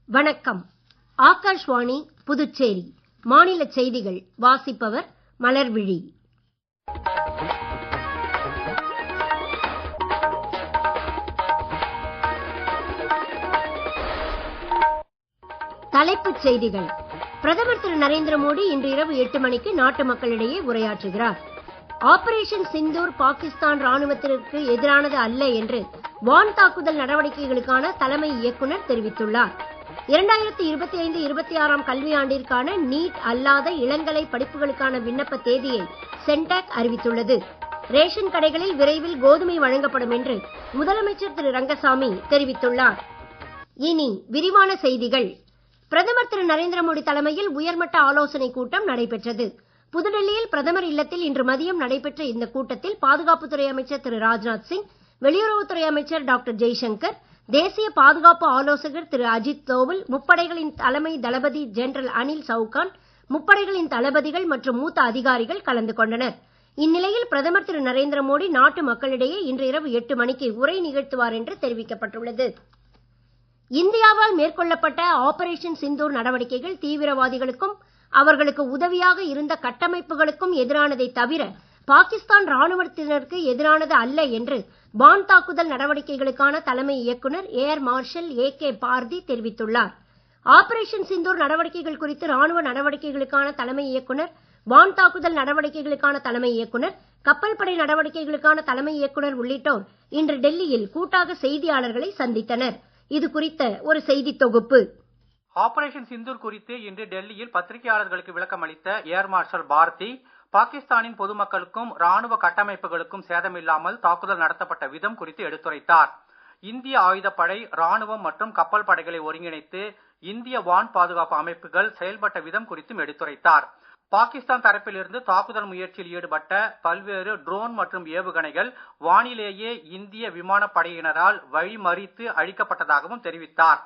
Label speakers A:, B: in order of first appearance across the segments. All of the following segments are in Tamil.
A: வணக்கம். ஆகாஷ்வாணி புதுச்சேரி மாநில செய்திகள் வாசிப்பவர் மலர்விழி. தலைப்புச் செய்திகள். பிரதமர் திரு நரேந்திர மோடி இன்று இரவு 8 மணிக்கு நாட்டு மக்களிடையே உரையாற்றுகிறார். ஆபரேஷன் சிந்தூர் பாகிஸ்தான் ராணுவத்திற்கு எதிரானது அல்ல என்று வான் தாக்குதல் நடவடிக்கைகளுக்கான தலைமை இயக்குனர் தெரிவித்துள்ளார். 2025-26 கல்வியாண்டிற்கான நீட் அல்லாத இளங்கலை படிப்புகளுக்கான விண்ணப்ப தேதியை சென்டாக் அறிவித்துள்ளது. ரேஷன் கடைகளில் விரைவில் கோதுமை வழங்கப்படும் என்று முதலமைச்சர் திரு ரங்கசாமி தெரிவித்துள்ளார். இனி விரிவான செய்திகள். பிரதமர் திரு நரேந்திர மோடி தலைமையில் உயர்மட்ட ஆலோசனைக் கூட்டம் நடைபெற்றது. புதுடெல்லியில் பிரதமர் இல்லத்தில் இன்று மதியம் நடைபெற்ற இந்த கூட்டத்தில் பாதுகாப்புத்துறை அமைச்சர் திரு ராஜ்நாத் சிங், வெளியுறவுத்துறை அமைச்சர் டாக்டர் ஜெய்சங்கர், தேசிய பாதுகாப்பு ஆலோசகர் திரு அஜித் தோவல், முப்படைகளின் தலைமை தளபதி ஜெனரல் அனில் சவுகான், முப்படைகளின் தளபதிகள் மற்றும் மூத்த அதிகாரிகள் கலந்து கொண்டனர். இந்நிலையில் பிரதமர் திரு நரேந்திர மோடி நாட்டு மக்களிடையே இன்று இரவு 8 மணிக்கு உரை நிகழ்த்துவார் என்று தெரிவிக்கப்பட்டுள்ளது. இந்தியாவால் மேற்கொள்ளப்பட்ட ஆபரேஷன் சிந்தூர் நடவடிக்கைகள் தீவிரவாதிகளுக்கும் அவர்களுக்கு உதவியாக இருந்த கட்டமைப்புகளுக்கும் எதிரானதை தவிர பாகிஸ்தான் ராணுவத்தினருக்கு எதிரானது அல்ல என்று வான் தாக்குதல் நடவடிக்கைகளுக்கான தலைமை இயக்குனர் ஏர் மார்ஷல் ஏ.கே. பார்தி தெரிவித்துள்ளார். ஆபரேஷன் சிந்தூர் நடவடிக்கைகள் குறித்து ராணுவ நடவடிக்கைகளுக்கான தலைமை இயக்குனர், வான் தாக்குதல் நடவடிக்கைகளுக்கான தலைமை இயக்குனர், கப்பல் படை நடவடிக்கைகளுக்கான தலைமை இயக்குனர் உள்ளிட்டோர் இன்று டெல்லியில் கூட்டாக செய்தியாளர்களை சந்தித்தனர். இது குறித்த ஒரு செய்தி தொகுப்பு.
B: ஆபரேஷன் சிந்தூர் குறித்து இன்று டெல்லியில் பத்திரிகையாளர்களுக்கு விளக்கம் அளித்த ஏர் மார்ஷல் பார்தி, பாகிஸ்தானின் பொதுமக்களுக்கும் ராணுவ கட்டமைப்புகளுக்கும் சேதமில்லாமல் தாக்குதல் நடத்தப்பட்ட விதம் குறித்து எடுத்துரைத்தார். இந்திய ஆயுதப்படை, ராணுவம் மற்றும் கப்பல் படைகளை ஒருங்கிணைத்து இந்திய வான் பாதுகாப்பு அமைப்புகள் செயல்பட்ட விதம் குறித்தும் எடுத்துரைத்தார். பாகிஸ்தான் தரப்பிலிருந்து தாக்குதல் முயற்சியில் ஈடுபட்ட பல்வேறு ட்ரோன் மற்றும் ஏவுகணைகள் வானிலேயே இந்திய விமானப்படையினரால் வழிமறித்து அழிக்கப்பட்டதாகவும் தெரிவித்தார்.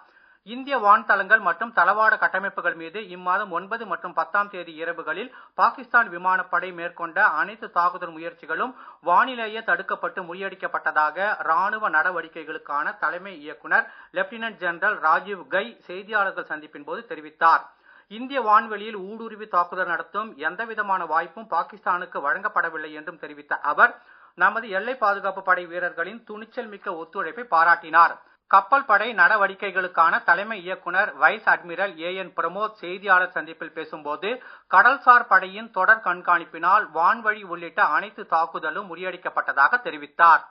B: இந்திய வான்தளங்கள் மற்றும் தளவாட கட்டமைப்புகள் மீது இம்மாதம் 9 மற்றும் 10 தேதி இரவுகளில் பாகிஸ்தான் விமானப்படை மேற்கொண்ட அனைத்து தாக்குதல் முயற்சிகளும் வானிலேயே தடுக்கப்பட்டு முறியடிக்கப்பட்டதாக ராணுவ நடவடிக்கைகளுக்கான தலைமை இயக்குனர் லெப்டினன்ட் ஜெனரல் ராஜீவ் கை செய்தியாளர்கள் சந்திப்பின் போது தெரிவித்தார். இந்திய வான்வெளியில் ஊடுருவி தாக்குதல் நடத்தும் எந்தவிதமான வாய்ப்பும் பாகிஸ்தானுக்கு வழங்கப்படவில்லை என்றும் தெரிவித்த அவர், நமது எல்லை பாதுகாப்பு படை வீரர்களின் துணிச்சல் மிக்க ஒத்துழைப்பை பாராட்டினார். கப்பல் படை நடவடிக்கைகளுக்கான தலைமை இயக்குனர் வைஸ் அட்மிரல் ஏ.என். பிரமோத் செய்தியாளர் சந்திப்பில் பேசும்போது, கடல்சார் படையின் தொடர் கண்காணிப்பினால் வான்வழி உள்ளிட்ட அனைத்து தாக்குதலும் முறியடிக்கப்பட்டதாக தெரிவித்தார்.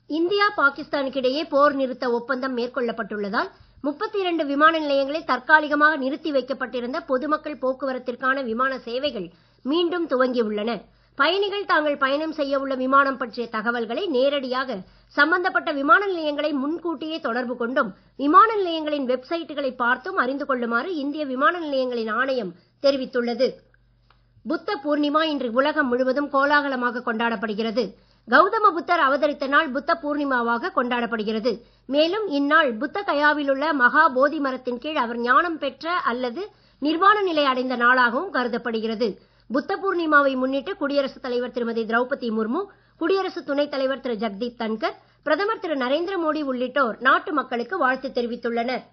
A: இந்தியா பாகிஸ்தானுக்கிடையே போர் நிறுத்த ஒப்பந்தம் மேற்கொள்ளப்பட்டுள்ளதால் 32 விமான நிலையங்களில் தற்காலிகமாக நிறுத்தி வைக்கப்பட்டிருந்த பொதுமக்கள் போக்குவரத்திற்கான விமான சேவைகள் மீண்டும் துவங்கியுள்ளன. பயணிகள் தாங்கள் பயணம் செய்ய உள்ள விமானம் பற்றிய தகவல்களை நேரடியாக சம்பந்தப்பட்ட விமான நிலையங்களை முன்கூட்டியே தொடர்பு கொண்டும் விமான நிலையங்களின் வெப்சைட்டுகளை பார்த்தும் அறிந்து கொள்ளுமாறு இந்திய விமான நிலையங்களின் ஆணையம் தெரிவித்துள்ளது. புத்த பூர்ணிமா இன்று உலகம் முழுவதும் கோலாகலமாக கொண்டாடப்படுகிறது. கௌதம புத்தர் அவதரித்த நாள் புத்த பூர்ணிமாவாக கொண்டாடப்படுகிறது. மேலும் இந்நாள் புத்த கயாவில் உள்ள மகா போதி மரத்தின் கீழ் அவர் ஞானம் பெற்ற அல்லது நிர்வாண நிலை அடைந்த நாளாகவும் கருதப்படுகிறது. புத்த பூர்ணிமாவை முன்னிட்டு குடியரசுத் தலைவர் திருமதி திரௌபதி முர்மு, குடியரசு துணைத் தலைவர் திரு ஜக்தீப் தன்கர், பிரதமர் திரு நரேந்திர மோடி உள்ளிட்டோர் நாட்டு மக்களுக்கு வாழ்த்து தெரிவித்துள்ளனர்.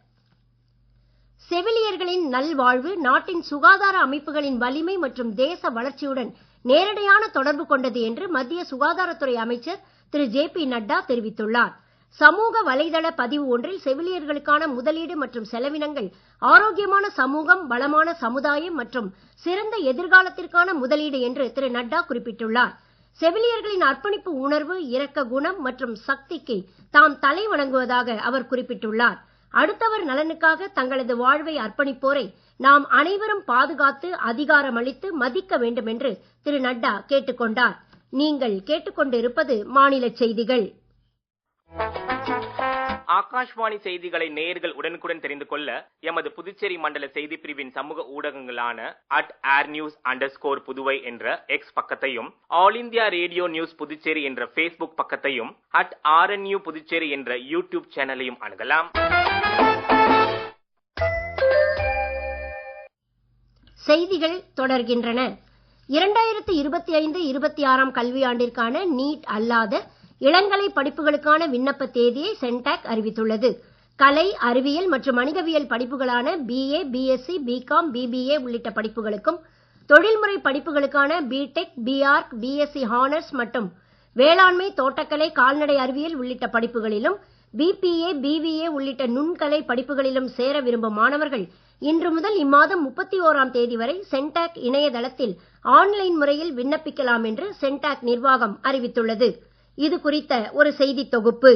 A: செவிலியர்களின் நல்வாழ்வு நாட்டின் சுகாதார அமைப்புகளின் வலிமை மற்றும் தேச வளர்ச்சியுடன் நேரடியான தொடர்பு கொண்டது என்று மத்திய சுகாதாரத்துறை அமைச்சர் திரு ஜே.பி. நட்டா தெரிவித்துள்ளார். சமூக வலைதள பதிவு ஒன்றில் செவிலியர்களுக்கான முதலீடு மற்றும் செலவினங்கள் ஆரோக்கியமான சமூகம், வளமான சமுதாயம் மற்றும் சிறந்த எதிர்காலத்திற்கான முதலீடு என்று திரு நட்டா குறிப்பிட்டுள்ளார். செவிலியர்களின் அர்ப்பணிப்பு உணர்வு, இரக்க குணம் மற்றும் சக்திக்கு தாம் தலை வணங்குவதாக அவர் குறிப்பிட்டுள்ளார். அடுத்தவர் நலனுக்காக தங்களது வாழ்வை அர்ப்பணிப்போரை நாம் அனைவரும் பாதுகாத்து அதிகாரமளித்து மதிக்க வேண்டும் என்று திரு நட்டா கேட்டுக்கொண்டார். நீங்கள் கேட்டுக்கொண்டிருப்பது மாநில செய்திகள்.
C: ஆகாஷ்வாணி செய்திகளை நேயர்கள் உடனுக்குடன் தெரிந்து கொள்ள எமது புதுச்சேரி மண்டல செய்தி பிரிவின் சமூக ஊடகங்களான @airnews_புதுவை என்ற எக்ஸ் பக்கத்தையும், all India radio news Puducherry என்ற பேஸ்புக் பக்கத்தையும், @RNU புதுச்சேரி என்ற யூடியூப் சேனலையும் அணுகலாம்.
A: செய்திகள் தொடர்கின்றன. 2025-26 கல்வியாண்டிற்கான நீட் அல்லாத இளங்கலை படிப்புகளுக்கான விண்ணப்ப தேதியை சென்டாக் அறிவித்துள்ளது. கலை, அறிவியல் மற்றும் வணிகவியல் படிப்புகளான BA, BSc, BCom, BBA உள்ளிட்ட படிப்புகளுக்கும், தொழில்முறை படிப்புகளுக்கான BTech, BArch, BSc Honors மற்றும் வேளாண்மை, தோட்டக்கலை, கால்நடை அறிவியல் உள்ளிட்ட படிப்புகளிலும், BPA, BVA உள்ளிட்ட நுண்கலை படிப்புகளிலும் சேர விரும்பும் மாணவர்கள் இன்று முதல் இம்மாதம் 31ஆம் தேதி வரை சென்டாக் இணையதளத்தில் ஆன்லைன் முறையில் விண்ணப்பிக்கலாம் என்று சென்டாக் நிர்வாகம் அறிவித்துள்ளது. இது குறித்த ஒரு செய்தி தொகுப்பு.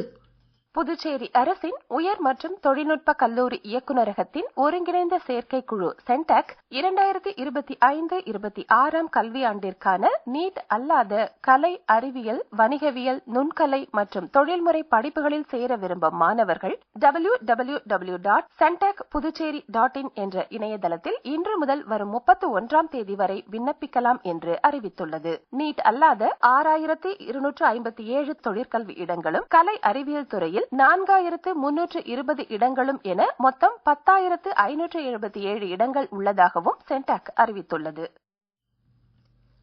D: புதுச்சேரி அரசின் உயர் மற்றும் தொழில்நுட்ப கல்லூரி இயக்குநரகத்தின் ஒருங்கிணைந்த சேர்க்கை குழு சென்டாக் 2025-26 கல்வியாண்டிற்கான நீட் அல்லாத கலை, அறிவியல், வணிகவியல், நுண்கலை மற்றும் தொழில்முறை படிப்புகளில் சேர விரும்பும் மாணவர்கள் www.centacpuducherry.in என்ற இணையதளத்தில் இன்று முதல் வரும் 31ஆம் தேதி வரை விண்ணப்பிக்கலாம் என்று அறிவித்துள்ளது. நீட் அல்லாத 6257 தொழிற்கல்வி இடங்களும், கலை அறிவியல் துறையில் 4320 இடங்களும் என மொத்தம் 10,577 இடங்கள் உள்ளதாகவும் சென்டாக் அறிவித்துள்ளது.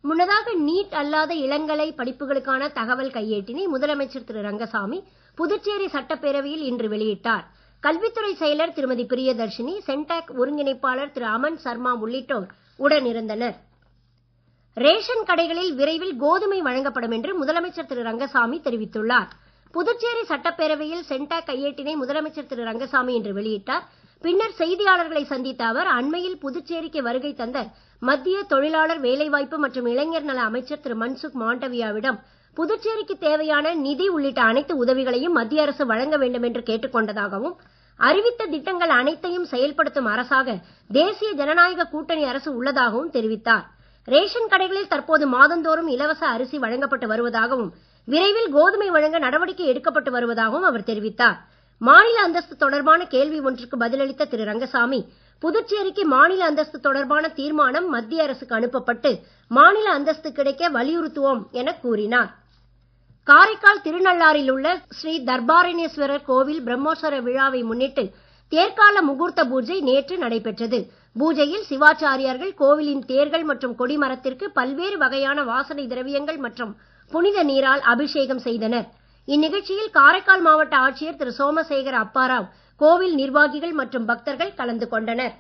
A: முன்னதாக நீட் அல்லாத இளங்கலை படிப்புகளுக்கான தகவல் கையேட்டினை முதலமைச்சர் திரு ரங்கசாமி புதுச்சேரி சட்டப்பேரவையில் இன்று வெளியிட்டார். கல்வித்துறை செயலர் திருமதி பிரியதர்ஷினி, சென்டாக் ஒருங்கிணைப்பாளர் திரு அமன் சர்மா உள்ளிட்டோர் உடனிருந்தனர். ரேஷன் கடைகளில் விரைவில் கோதுமை வழங்கப்படும் என்று முதலமைச்சர் திரு ரங்கசாமி தெரிவித்துள்ளார். புதுச்சேரி சட்டப்பேரவையில் சென்டாக் கையேட்டினை முதலமைச்சர் திரு ரங்கசாமி இன்று வெளியிட்டார். பின்னர் செய்தியாளர்களை சந்தித்த அவர், அண்மையில் புதுச்சேரிக்கு வருகை தந்த மத்திய தொழிலாளர் வேலைவாய்ப்பு மற்றும் இளைஞர் நல அமைச்சர் திரு மன்சுக் மாண்டவியாவிடம் புதுச்சேரிக்கு தேவையான நிதி உள்ளிட்ட அனைத்து உதவிகளையும் மத்திய அரசு வழங்க வேண்டும் என்று கேட்டுக் கொண்டதாகவும், அறிவித்த திட்டங்கள் அனைத்தையும் செயல்படுத்தும் அரசாக தேசிய ஜனநாயக கூட்டணி அரசு உள்ளதாகவும் தெரிவித்தார். ரேஷன் கடைகளில் தற்போது மாதந்தோறும் இலவச அரிசி வழங்கப்பட்டு வருவதாகவும், விரைவில் கோதுமை வழங்க நடவடிக்கை எடுக்கப்பட்டு வருவதாகவும் அவர் தெரிவித்தார். மாநில அந்தஸ்து தொடர்பான கேள்வி ஒன்றுக்கு பதிலளித்த திரு ரங்கசாமி, புதுச்சேரிக்கு மாநில அந்தஸ்து தொடர்பான தீர்மானம் மத்திய அரசுக்கு அனுப்பப்பட்டு மாநில அந்தஸ்து கிடைக்க வலியுறுத்துவோம் என கூறினார். காரைக்கால் திருநள்ளாறில் உள்ள ஸ்ரீ தர்பாரண்யேஸ்வரர் கோவில் பிரம்மோற்சவ விழாவை முன்னிட்டு தேர்கால முகூர்த்த பூஜை நேற்று நடைபெற்றது. பூஜையில் சிவாச்சாரியார்கள் கோவிலின் தேர்கள் மற்றும் கொடிமரத்திற்கு பல்வேறு வகையான வாசனை திரவியங்கள் மற்றும் புனித நீரால் அபிஷேகம் செய்தனர். இந்நிகழ்ச்சியில் காரைக்கால் மாவட்ட ஆட்சியர் திரு சோமசேகர அப்பாராவ், கோவில் நிர்வாகிகள் மற்றும் பக்தர்கள் கலந்து கொண்டனர்.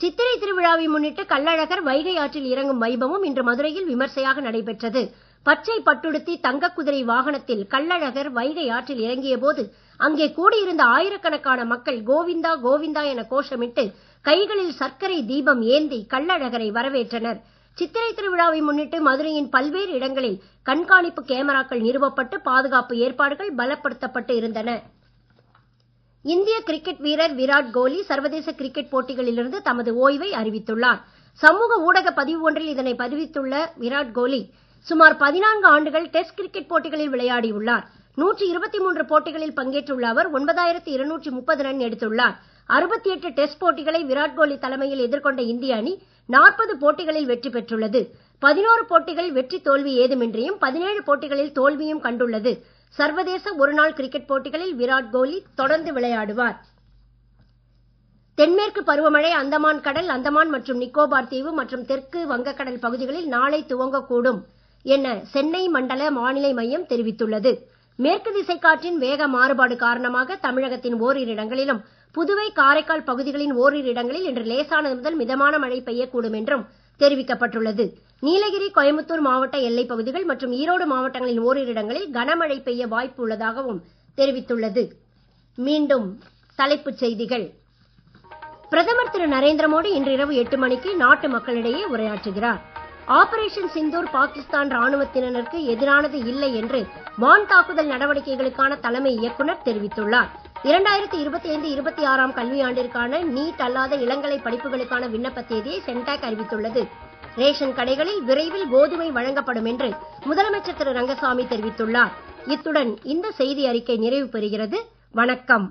A: சித்திரை திருவிழாவை முன்னிட்டு கள்ளழகர் வைகை ஆற்றில் இறங்கும் வைபவம் இன்று மதுரையில் விமர்சையாக நடைபெற்றது. பச்சை பட்டுடுத்தி தங்க குதிரை வாகனத்தில் கள்ளழகர் வைகை ஆற்றில் இறங்கிய போது அங்கே கூடியிருந்த ஆயிரக்கணக்கான மக்கள் கோவிந்தா கோவிந்தா என கோஷமிட்டு கைகளில் சர்க்கரை தீபம் ஏந்தி கள்ளழகரை வரவேற்றனர். சித்திரை திருவிழாவை முன்னிட்டு மதுரையின் பல்வேறு இடங்களில் கண்காணிப்பு கேமராக்கள் நிறுவப்பட்டு பாதுகாப்பு ஏற்பாடுகள் பலப்படுத்தப்பட்டு இருந்தன. இந்திய கிரிக்கெட் வீரர் விராட் கோலி சர்வதேச கிரிக்கெட் போட்டிகளிலிருந்து தமது ஓய்வை அறிவித்துள்ளார். சமூக ஊடக பதிவு ஒன்றில் இதனை பதிவித்துள்ள விராட் கோலி, சுமார் 14 ஆண்டுகள் டெஸ்ட் கிரிக்கெட் போட்டிகளில் விளையாடியுள்ளார். 123 போட்டிகளில் பங்கேற்றுள்ள அவர் 9230 ரன் எடுத்துள்ளார். 68 டெஸ்ட் போட்டிகளை விராட் கோலி தலைமையில் எதிர்கொண்ட இந்திய அணி 40 போட்டிகளில் வெற்றி பெற்றுள்ளது. 11 போட்டிகள் வெற்றி தோல்வி ஏதுமின்றியும் 17 போட்டிகளில் தோல்வியும் கண்டுள்ளது. சர்வதேச ஒருநாள் கிரிக்கெட் போட்டிகளில் விராட் கோலி தொடர்ந்து விளையாடுவார். தென்மேற்கு பருவமழை அந்தமான் கடல், அந்தமான் மற்றும் நிக்கோபார் தீவு மற்றும் தெற்கு வங்கக்கடல் பகுதிகளில் நாளை துவங்கக்கூடும் என சென்னை மண்டல வானிலை மையம் தெரிவித்துள்ளது. மேற்கு திசை காற்றின் வேக மாறுபாடு காரணமாக தமிழகத்தின் ஓரிரு இடங்களிலும் புதுவை, காரைக்கால் பகுதிகளின் ஓரிரு இடங்களில் இன்று லேசானது முதல் மிதமான மழை பெய்யக்கூடும் என்றும் தெரிவிக்கப்பட்டுள்ளது. நீலகிரி, கோயம்புத்தூர் மாவட்ட எல்லைப் பகுதிகள் மற்றும் ஈரோடு மாவட்டங்களின் ஓரிரு இடங்களில் கனமழை பெய்ய வாய்ப்பு உள்ளதாகவும் தெரிவித்துள்ளது. மீண்டும் தலைப்புச் செய்திகள். பிரதமர் திரு நரேந்திர மோடி இன்று இரவு 8 மணிக்கு நாட்டு மக்களிடையே உரையாற்றுகிறார். ஆபரேஷன் சிந்தூர் பாகிஸ்தான் ராணுவத்தினருக்கு எதிரானது இல்லை என்று வான் தாக்குதல் நடவடிக்கைகளுக்கான தலைமை இயக்குநர் தெரிவித்துள்ளார். 2025-26 கல்வியாண்டிற்கான நீட் அல்லாத இளங்கலை படிப்புகளுக்கான விண்ணப்ப தேதியை சென்டாக் அறிவித்துள்ளது. ரேஷன் கடைகளில் விரைவில் கோதுமை வழங்கப்படும் என்று முதலமைச்சர் திரு ரங்கசாமி தெரிவித்துள்ளார். இத்துடன் இந்த செய்தி அறிக்கை நிறைவு பெறுகிறது. வணக்கம்.